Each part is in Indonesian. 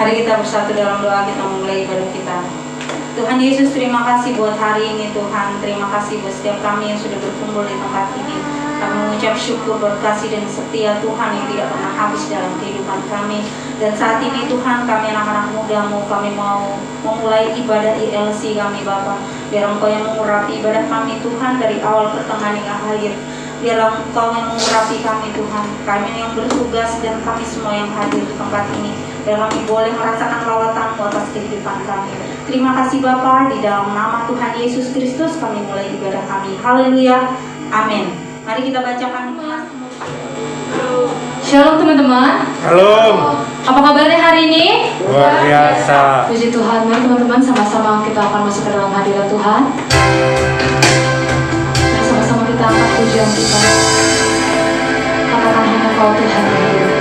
Mari kita bersatu dalam doa, kita memulai ibadah kita. Tuhan Yesus, terima kasih buat hari ini Tuhan. Terima kasih buat setiap kami yang sudah berkumpul di tempat ini. Kami mengucap syukur buat kasih dan setia Tuhan yang tidak pernah habis dalam kehidupan kami. Dan saat ini Tuhan, kami anak-anak muda-Mu, kami mau memulai ibadah ILC kami Bapa. Biar Engkau yang mengurapi ibadah kami Tuhan dari awal pertengahan hingga akhir. Biarlah Engkau yang mengurapi kami Tuhan. Kami yang bertugas dan kami semua yang hadir di tempat ini. Biar kami boleh merasakan lawatan-Mu atas kehidupan kami. Terima kasih Bapa, di dalam nama Tuhan Yesus Kristus kami mulai ibadah kami. Haleluya. Amin. Mari kita bacakan Mazmur. Shalom teman-teman. Shalom. Apa kabarnya hari ini? Luar biasa. Puji Tuhan. Mari teman-teman sama-sama kita akan masuk ke dalam hadirat Tuhan. Mari sama-sama kita angkat pujian kita. Katakan hanya Kau Tuhan yang hidup.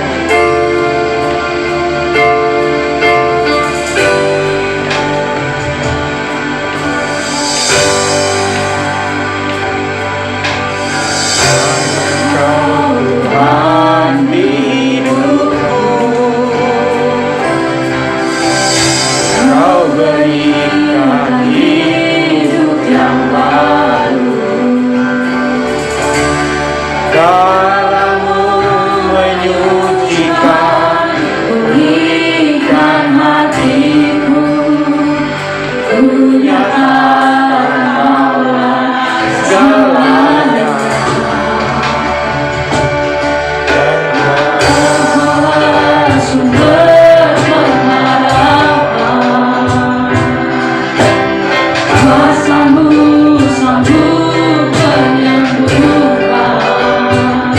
Sambut yang berubah.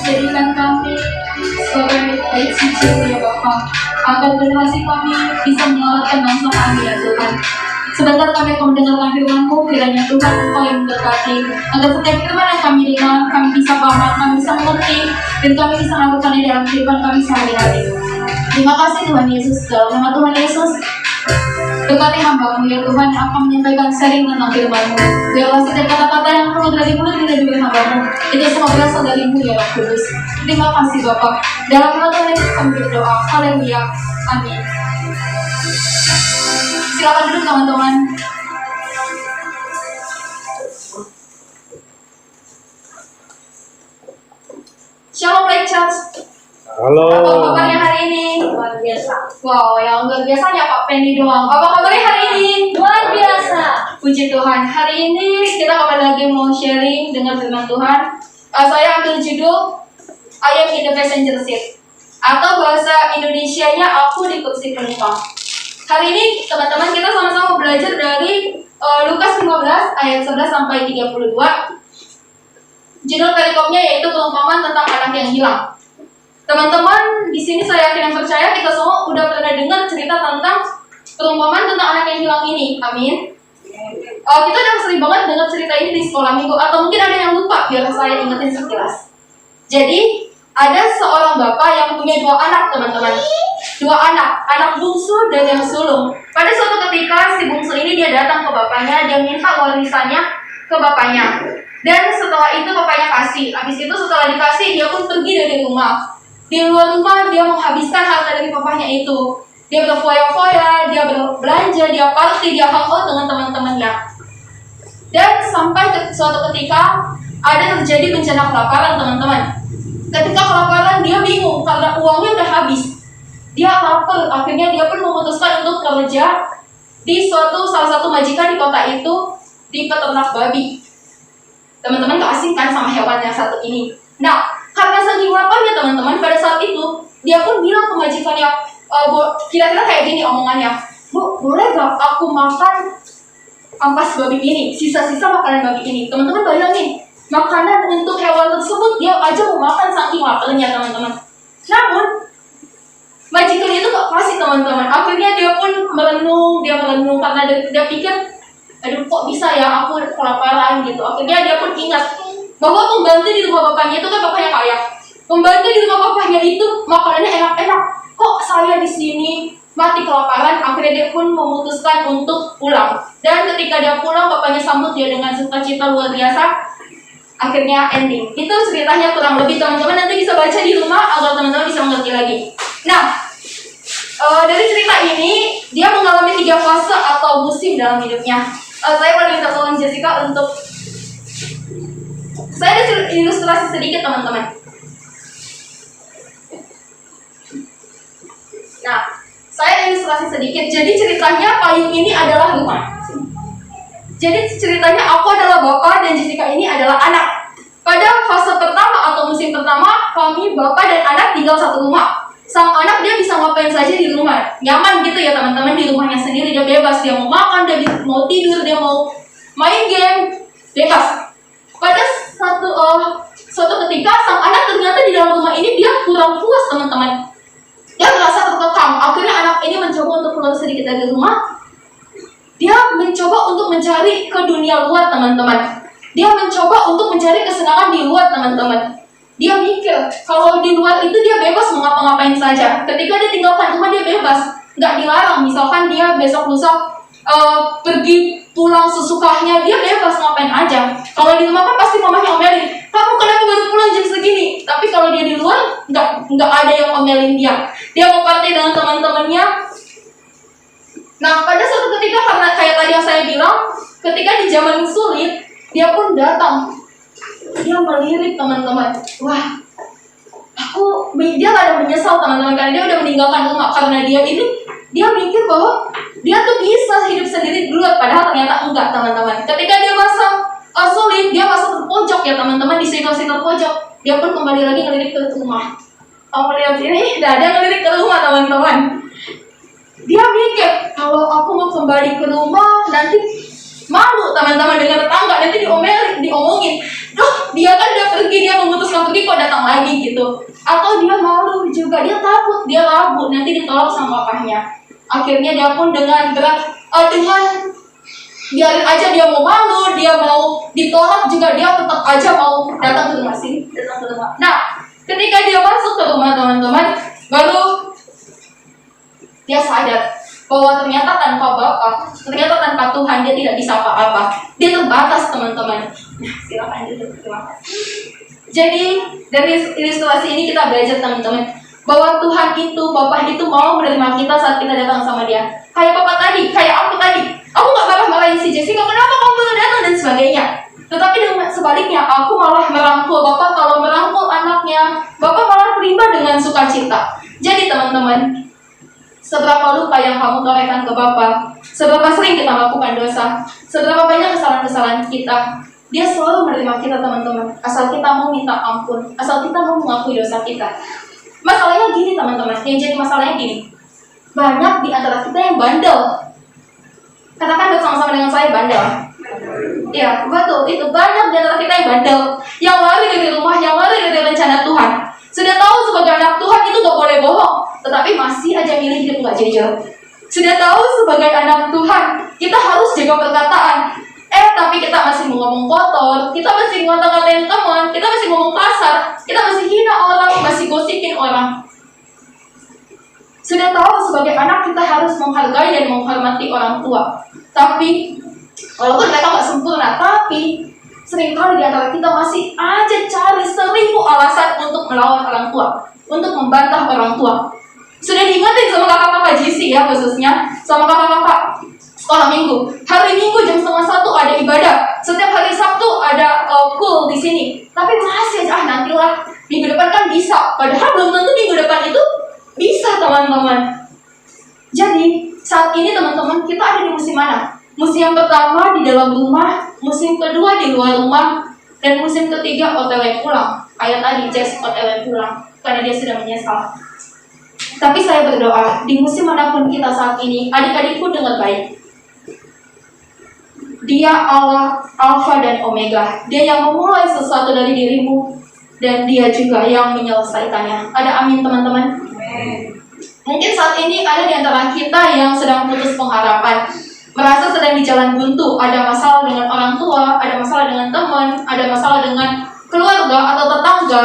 Jadikan kami sebagai baik suci ya Bapa, agar generasi kami bisa menyelamatkan bangsa kami ya Tuhan. Sebentar kami akan mendengarkan firman-Mu, kiranya Tuhan Engkau yang memberkati, agar setiap firman yang kami dengar, kami bisa paham, kami bisa mengerti, dan kami bisa melakukannya dalam kehidupan kami sehari-hari. Terima kasih Tuhan Yesus, dalam nama Tuhan Yesus, dekati hamba-Mu ya Tuhan, akan menyampaikan sharing tentang firman-Mu. Biarlah setiap kata-kata yang keluar dari mulut kita juga hamba-Mu, itu semua berasal dari-Mu ya Roh Kudus. Terima kasih Bapa. Dalam nama Tuhan Yesus kami berdoa. Haleluya. Amin. Silakan duduk teman-teman. Shalom Light Church. Halo. Apa kabarnya hari ini? Luar biasa. Wow, yang luar biasanya Pak Penny doang. Apa kabarnya hari ini? Luar biasa. Puji Tuhan. Hari ini kita kembali lagi mau sharing dengan firman Tuhan. Saya ambil judul I am in the passenger seat, atau bahasa Indonesianya aku di kursi penumpang. Hari ini teman-teman kita sama-sama belajar dari Lukas 15 ayat 11 sampai 32. Judul perikomnya yaitu perumpamaan tentang anak yang hilang. Teman-teman, di sini saya yakin dan percaya kita semua udah pernah dengar cerita tentang perumpamaan tentang anak yang hilang ini. Amin. Kita udah sering banget dengar cerita ini di sekolah minggu, atau mungkin ada yang lupa, biar saya ingetin sekilas. Jadi, ada seorang bapak yang punya 2 anak, teman-teman. 2 anak bungsu dan yang sulung. Pada suatu ketika, si bungsu ini dia datang ke bapaknya, dia minta warisannya ke bapaknya. Dan setelah itu bapaknya kasih. Habis itu setelah dikasih, dia pun pergi dari rumah. Di luar rumah, dia menghabiskan harta dari bapaknya itu. Dia berfoya-foya, dia berbelanja, dia party, dia hangout dengan teman-temannya. Dan sampai suatu ketika, ada terjadi bencana kelaparan, teman-teman. Ketika kelaparan, dia bingung karena uangnya udah habis. Dia lapar, akhirnya dia pun memutuskan untuk kerja di salah satu majikan di kota itu, di peternak babi. Teman-teman gak asing kan sama hewan yang satu ini. Nah, karena saking laparnya teman-teman, pada saat itu dia pun bilang ke majikannya, kira-kira kayak gini omongannya, Bu, boleh gak aku makan ampas babi ini, sisa-sisa makanan babi ini? Teman-teman bayangin, makanan untuk hewan tersebut dia aja mau makan saking laparnya teman-teman. Namun majikan itu gak kasih teman-teman. Akhirnya dia pun merenung karena dia pikir, aduh kok bisa ya aku kelaparan gitu. Akhirnya dia pun ingat bahwa pembantu di rumah bapaknya itu kan bapaknya kaya. Pembantu di rumah bapaknya itu makanannya enak-enak. Kok saya di sini mati kelaparan? Akhirnya dia pun memutuskan untuk pulang. Dan ketika dia pulang, bapaknya sambut dia dengan sukacita luar biasa. Akhirnya ending. Itu ceritanya kurang lebih, teman-teman nanti bisa baca di rumah agar teman-teman bisa mengerti lagi. Nah, dari cerita ini dia mengalami 3 fase atau musim dalam hidupnya. Saya boleh minta tolong Jessica untuk saya ada ilustrasi sedikit teman-teman. Nah, saya ilustrasi sedikit. Jadi ceritanya payung ini adalah rumah. Jadi ceritanya aku adalah bapak dan Jessica ini adalah anak. Pada fase pertama atau musim pertama, kami bapak dan anak tinggal satu rumah. Sang anak dia bisa ngapain saja di rumah, nyaman gitu ya teman-teman, di rumahnya sendiri dia bebas, dia mau makan, dia mau tidur, dia mau main game, bebas. Pada suatu ketika sang anak ternyata di dalam rumah ini dia kurang puas teman-teman. Dia merasa terkekang. Akhirnya anak ini mencoba untuk keluar sedikit dari rumah. Dia mencoba untuk mencari ke dunia luar teman-teman. Dia mencoba untuk mencari kesenangan di luar teman-teman. Dia mikir kalau di luar itu dia bebas mau ngapa-ngapain saja. Ketika dia tinggalkan rumah dia bebas, nggak dilarang. Misalkan dia besok lusa pergi pulang sesukanya, dia bebas ngapain aja. Kalau di rumah kan pasti mamanya omelin, kamu kenapa baru pulang jam segini? Tapi kalau dia di luar nggak ada yang omelin dia. Dia mau party dengan teman-temannya. Nah, pada suatu ketika karena kayak tadi yang saya bilang, ketika di zaman sulit dia pun datang. Dia melirik teman-teman. Wah, dia gak ada menyesal teman-teman karena dia udah meninggalkan rumah. Karena dia mikir bahwa dia tuh bisa hidup sendiri dulu, padahal ternyata enggak teman-teman. Ketika dia masa sulit, dia masa terpojok ya teman-teman, di situasi terpojok, dia pun kembali lagi ngelirik ke rumah. Kamu lihat ini, ada ngelirik ke rumah teman-teman. Dia mikir kalau aku mau kembali ke rumah nanti malu teman-teman dengan tetangga, nanti diomongin. Duh, dia kan udah pergi, dia memutuskan pergi kok datang lagi gitu. Atau dia malu juga, dia takut, dia ragu nanti ditolak sama papahnya. Akhirnya dia pun dengan biarin aja dia mau malu, dia mau ditolak juga, dia tetap aja mau datang ke rumah sini, datang ke rumah. Nah, ketika dia masuk ke rumah teman-teman, baru dia sadar bahwa ternyata tanpa Bapa, ternyata tanpa Tuhan dia tidak bisa apa-apa. Dia terbatas teman-teman. Nah, silakan duduk, terima kasih. Jadi dari ilustrasi ini kita belajar teman-teman bahwa Tuhan itu, Bapa itu mau menerima kita saat kita datang sama Dia. Kayak Papa tadi, kayak aku tadi. Aku nggak marah-marahin si Jessica, kenapa kamu baru datang dan sebagainya. Tetapi dengan sebaliknya, aku malah merangkul Bapak. Kalau merangkul anaknya, Bapak malah terima dengan sukacita. Jadi teman-teman, seberapa lupa yang kamu torehkan ke Bapa, seberapa sering kita melakukan dosa, seberapa banyak kesalahan-kesalahan kita, Dia selalu menerima kita teman-teman. Asal kita mau minta ampun, asal kita mau mengakui dosa kita. Masalahnya gini teman-teman, yang jadi masalahnya gini, banyak di antara kita yang bandel. Katakan bersama-sama dengan saya, bandel. Ya, betul, itu banyak di antara kita yang bandel, yang lari dari rumah, yang lari dari rencana Tuhan. Sudah tahu sebagai anak Tuhan itu gak boleh bohong, tetapi masih aja milih hidup gak jujur. Sudah tahu sebagai anak Tuhan kita harus jaga perkataan, tapi kita masih mau ngomong kotor, kita masih ngata-ngatain teman, kita masih ngomong kasar, kita masih hina orang, masih gosipin orang. Sudah tahu sebagai anak kita harus menghargai dan menghormati orang tua, tapi walaupun mereka gak sempurna, tapi seringkali di antara kita masih aja cari 1000 alasan untuk melawan orang tua, untuk membantah orang tua. Sudah diingetin sama kakak-kakak JC ya, khususnya sama kakak-kakak sekolah minggu. Hari Minggu jam 12:30 ada ibadah. Setiap hari Sabtu ada pool di sini. Tapi masih aja nantilah, minggu depan kan bisa. Padahal belum tentu minggu depan itu bisa teman-teman. Jadi saat ini teman-teman kita ada di musim mana? Musim yang pertama di dalam rumah, musim kedua di luar rumah, dan musim ketiga OTW pulang. Kayak tadi Jess OTW pulang karena dia sudah menyesal. Tapi saya berdoa di musim manapun kita saat ini, adik-adikku dengar baik. Dia Allah, Alfa dan Omega. Dia yang memulai sesuatu dari dirimu, dan Dia juga yang menyelesaikannya. Ada amin teman-teman? Mungkin saat ini ada di antara kita yang sedang putus pengharapan, merasa sedang di jalan buntu, ada masalah dengan orang tua, ada masalah dengan teman, ada masalah dengan keluarga atau tetangga.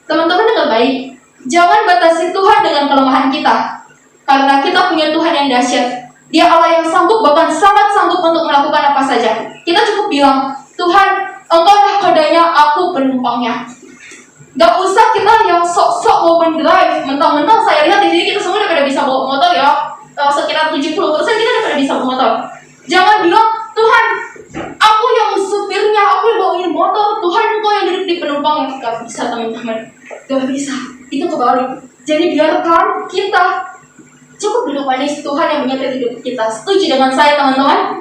Teman-teman dengar baik, jangan batasi Tuhan dengan kelemahan kita, karena kita punya Tuhan yang dahsyat. Dia Allah yang sanggup, bahkan sangat sanggup untuk melakukan apa saja. Kita cukup bilang, Tuhan, Engkau nahkodanya, aku penumpangnya. Gak usah kita yang sok-sok mau mendrive. Mentang-mentang saya lihat di sini kita semua udah pada bisa bawa motor ya. Sekitar 70% kita udah pada bisa bawa motor. Jangan bilang, Gak bisa, itu kebalik. Jadi biarkan kita cukup duduk manis, Tuhan yang menyetir hidup kita. Setuju dengan saya teman-teman?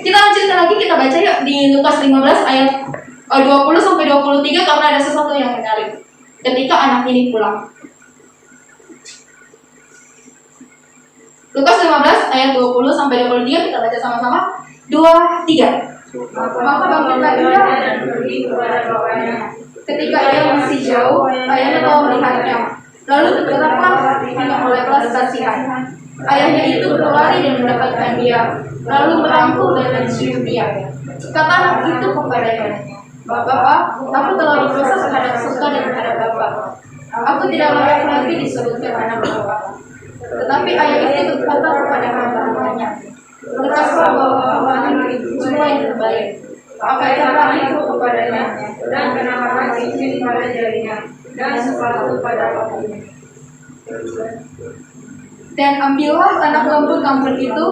Kita lanjutkan lagi, kita baca yuk di Lukas 15 ayat 20-23 karena ada sesuatu yang menarik. Ketika anak ini pulang. Lukas 15 ayat 20-23 kita baca sama-sama. 2, 3. Maka bangkitlah ia dan pergi kepada bapaknya. Ketika ia masih jauh, ayahnya telah melihatnya. Lalu tergeraklah hatinya oleh belas kasihan. Ayahnya itu berlari dan mendapatkan dia, lalu merangkul dan mencium dia. Kata anak itu kepadanya, Bapak, aku telah berdosa terhadap surga dan terhadap Bapak. Aku tidak layak lagi disebutkan anak Bapak. Tetapi ayah itu berkata kepada hamba-hambanya, berkaslah bahwa hamba itu jumlah yang terbaik. Pakailah itu kepadanya, dan kenakanlah cincin pada jarinya, dan sepatu pada kakinya. Dan ambillah anak lembu kampung itu,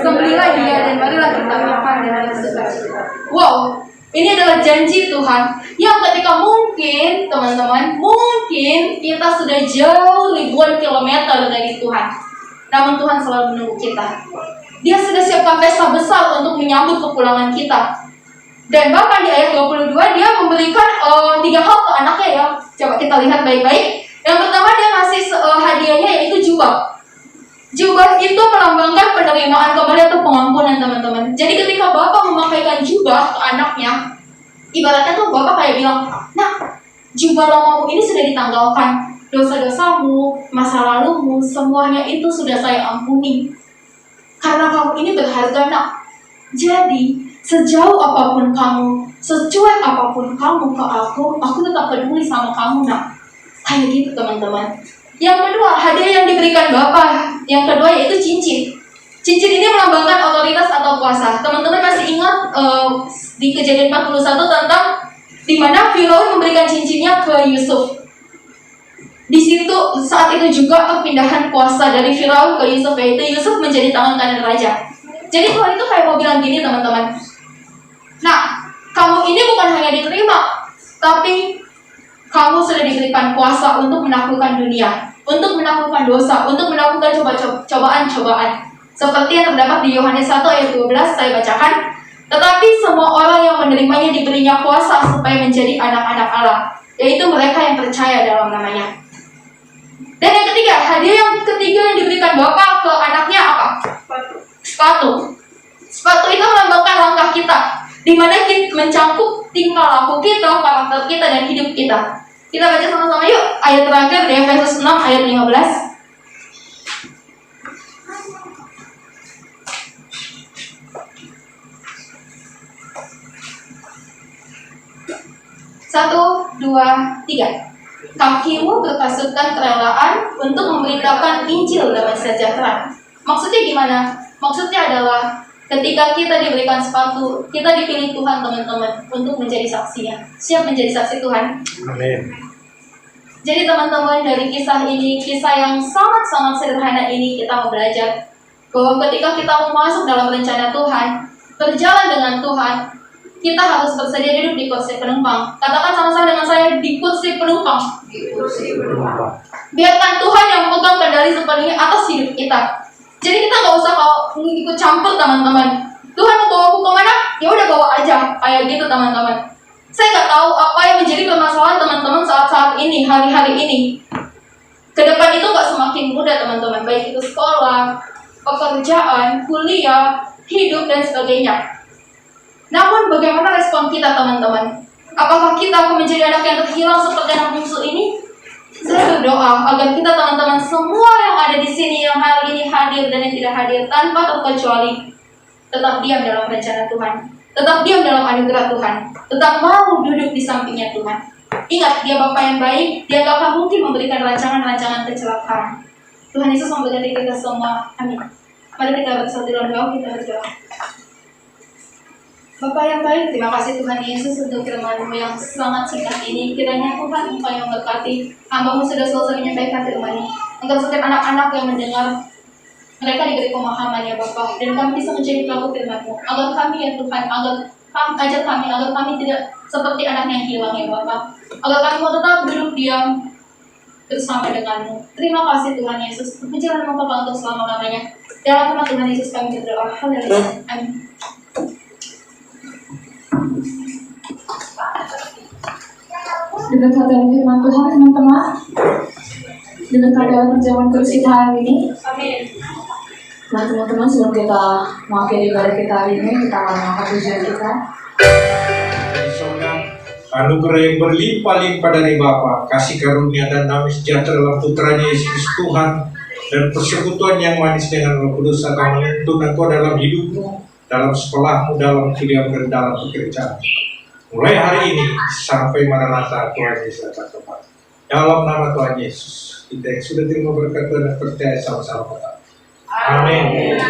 sembelihlah dia, dan marilah kita makan dengan sukacita. Wow, ini adalah janji Tuhan yang ketika mungkin teman-teman, mungkin kita sudah jauh ribuan kilometer dari Tuhan, namun Tuhan selalu menunggu kita. Dia sudah siapkan pesta besar untuk menyambut kepulangan kita. Dan bahkan di ayat 22 dia memberikan 3 hal ke anaknya ya. Coba kita lihat baik-baik. Yang pertama dia ngasih hadiahnya yaitu jubah. Jubah itu melambangkan penerimaan kembali atau pengampunan teman-teman. Jadi ketika bapak memakaikan jubah ke anaknya, ibaratnya tuh bapak kayak bilang, nah jubah lamamu ini sudah ditanggalkan. Dosa-dosamu, masa lalumu, semuanya itu sudah saya ampuni. Karena kamu ini berharga nak. Jadi sejauh apapun kamu, secuek apapun kamu ke aku tetap peduli sama kamu nak. Kayak gitu teman-teman. Yang kedua, hadiah yang diberikan Bapak. Yang kedua yaitu cincin. Cincin ini melambangkan otoritas atau kuasa. Teman-teman masih ingat di Kejadian 41 tentang di mana Firaun memberikan cincinnya ke Yusuf. Di situ saat itu juga perpindahan kuasa dari Firaun ke Yusuf, yaitu Yusuf menjadi tangan kanan raja. Jadi Tuhan itu kayak mau bilang gini teman-teman. Nah, kamu ini bukan hanya diterima, tapi kamu sudah diberikan kuasa untuk menaklukkan dunia, untuk menaklukkan dosa, untuk menaklukkan cobaan-cobaan. Seperti yang terdapat di Yohanes 1 ayat 12, saya bacakan. Tetapi semua orang yang menerimanya diberinya kuasa supaya menjadi anak-anak Allah, yaitu mereka yang percaya dalam namanya. Dan yang ketiga, hadiah yang ketiga yang diberikan Bapak ke anaknya apa? Sepatu. Sepatu itu melambangkan langkah kita, di mana kita mencangkup tingkah laku kita, karakter kita, dan hidup kita. Kita baca sama-sama yuk ayat terakhir di Efesus 6 ayat 15. Satu, dua, tiga. Kakimu berkasutkan kerelaan untuk memberitakan Injil damai sejahtera. Maksudnya gimana? Maksudnya adalah ketika kita diberikan sepatu, kita dipilih Tuhan teman-teman untuk menjadi saksinya. Siap menjadi saksi Tuhan? Amin. Jadi teman-teman, dari kisah ini, kisah yang sangat-sangat sederhana ini, kita mau belajar bahwa ketika kita mau masuk dalam rencana Tuhan, berjalan dengan Tuhan, kita harus bersedia duduk di kursi penumpang. Katakan sama-sama dengan saya, di kursi penumpang. Di kursi penumpang. Biarkan Tuhan yang memegang kendali sepenuhnya atas hidup kita. Jadi kita nggak usah ikut campur teman-teman. Tuhan mau bawa aku kemana? Ya udah bawa aja, kayak gitu teman-teman. Saya nggak tahu apa yang menjadi permasalahan teman-teman saat-saat ini, hari-hari ini. Kedepan itu nggak semakin mudah teman-teman, baik itu sekolah, pekerjaan, kuliah, hidup dan sebagainya. Namun bagaimana respon kita teman-teman? Apakah kita akan menjadi anak yang terhilang seperti anak bungsu ini? Saya berdoa agar kita teman-teman semua yang ada di sini yang hari ini hadir dan yang tidak hadir tanpa terkecuali tetap diam dalam rencana Tuhan, tetap diam dalam anugerah Tuhan, tetap mau duduk di sampingnya Tuhan. Ingat, Dia Bapa yang baik, Dia gak akan mungkin memberikan rancangan-rancangan kecelakaan. Tuhan Yesus memberkati kita semua. Amin. Mari kita bersatu dalam doa, kita berdoa. Bapak yang baik, terima kasih Tuhan Yesus untuk firman-Mu yang sangat singkat ini. Kiranya Tuhan Engkau yang memberkati hamba-Mu sudah selesai menyampaikan firman-Mu. Untuk setiap anak-anak yang mendengar, mereka diberi pemahaman ya Bapak, dan kami bisa menjadi pelaku firman-Mu. Agar kami ya Tuhan, ajar kami agar kami tidak seperti anak yang hilang ya Bapak. Agar kami mau tetap duduk diam, bersama denganmu. Terima kasih Tuhan Yesus. Berjalan nama Bapa untuk selama-lamanya. Dalam nama Tuhan Yesus kami berdoa. Haleluya. Amin. Dengan kata firman Tuhan teman-teman, dengan kata perjamuan kudus kita hari ini. Amin. Nah teman-teman, sebelum kita mengakhiri ibadah kita hari ini, kita akan mengangkat tujuan kita. Dari surga, anugerah yang berlimpah-limpah dari Bapa, kasih karunia dan damai sejahtera dalam Putranya Yesus Kristus Tuhan, dan persekutuan yang manis dengan Roh Kudus akan menuntun engkau dalam hidupmu, dalam sekolahmu, dalam kuliahmu, dan dalam pekerjaan. Mulai hari ini sampai Maranatha Tuhan Yesus datang kembali. Dalam nama Tuhan Yesus, kita yang sudah terima berkat Tuhan dan percaya sama-sama. Amin.